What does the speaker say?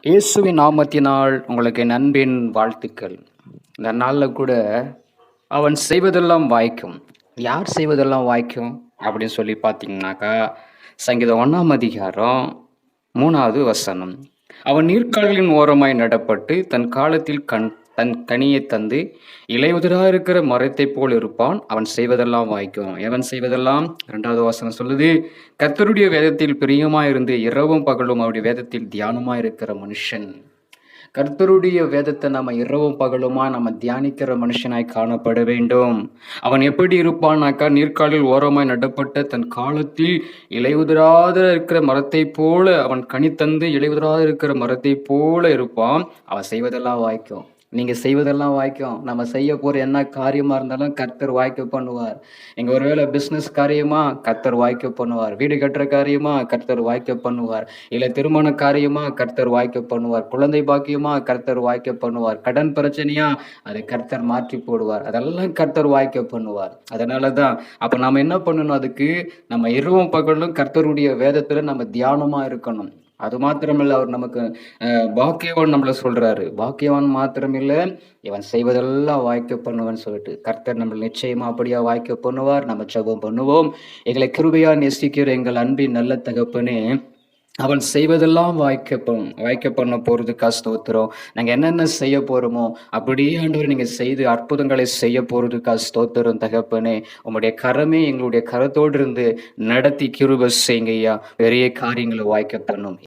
இயேசுவின் நாமத்தினால் உங்களுக்கு என் அன்பின் வாழ்த்துக்கள். இந்த நாளில் கூட அவன் செய்வதெல்லாம் வாய்க்கும். யார் செய்வதெல்லாம் வாய்க்கும் அப்படின்னு சொல்லி பார்த்தீங்கன்னாக்கா, சங்கீதம் 1ஆம் அதிகாரம் 3வது வசனம். அவன் நீர்க்கால்களின் ஓரமாய் நடப்பட்டு தன் காலத்தில் தன் கனியைத் தந்து இலையுதிராயிருக்கிற மரத்தைப் போல் இருப்பான். அவன் செய்வதெல்லாம் வாய்க்கும். எவன் செய்வதெல்லாம்? 2வது வசனம் சொல்லுது, கர்த்தருடைய வேதத்தில் பிரியமாயிருந்து இரவும் பகலும் அவருடைய வேதத்தில் தியானமாயிருக்கிற மனுஷன். கர்த்தருடைய வேதத்தை நம்ம இரவும் பகலுமா நம்ம தியானிக்கிற மனுஷனாய் காணப்பட வேண்டும். அவன் எப்படி இருப்பான்னாக்கா, நீர்க்காலில் ஓரமாய் நடப்பட்ட தன் காலத்தில் இலையுதிராத இருக்கிற மரத்தை போல, அவன் கனி தந்து இலையுதிராத இருக்கிற மரத்தை போல இருப்பான். அவன் செய்வதெல்லாம் வாய்க்கும். நீங்க செய்வதெல்லாம் வாய்க்கும். நம்ம செய்ய போற என்ன காரியமா இருந்தாலும் கர்த்தர் வாய்க்க பண்ணுவார். நீங்க ஒருவேளை பிசினஸ் காரியமா, கர்த்தர் வாய்க்க பண்ணுவார். வீடு கட்டுற காரியமா, கர்த்தர் வாய்க்க பண்ணுவார். இல்ல திருமண காரியமா, கர்த்தர் வாய்க்க பண்ணுவார். குழந்தை பாக்கியமா, கர்த்தர் வாய்க்க பண்ணுவார். கடன் பிரச்சனையா, அதை கர்த்தர் மாற்றி போடுவார். அதெல்லாம் கர்த்தர் வாய்க்க பண்ணுவார். அதனாலதான் அப்ப நாம என்ன பண்ணணும்? அதுக்கு நம்ம இரவும் பகலும் கர்த்தருடைய வேதத்துல நம்ம தியானமா இருக்கணும். அது மாத்திரமில்ல, அவர் நமக்கு பாக்கியவான் நம்மள சொல்றாரு. பாக்கியவான் மாத்திரமில்ல, இவன் செய்வதெல்லாம் வாய்க்க பண்ணுவான்னு சொல்லிட்டு கர்த்தர் நம்ம நிச்சயமா அப்படியா வாய்க்க பண்ணுவார். நம்ம ஜெபம் பண்ணுவோம். எங்களை கிருபையா நேசிக்கிற எங்கள் அன்பின் நல்ல தகப்பனே, அவன் செய்வதெல்லாம் வாய்க்க பண்ண போறதுக்கா ஸ்தோத்திரம். நாங்க என்னென்ன செய்ய போறோமோ அப்படியே ஆண்டவர் நீங்க செய்து அற்புதங்களை செய்ய போறதுக்கா ஸ்தோத்திரம் தகப்பனே. உங்களுடைய கரமே எங்களுடைய கரத்தோடு இருந்து நடத்தி கிருபை செய்யுங்க ஐயா. பெரிய காரியங்களை வாய்க்க பண்ணும்.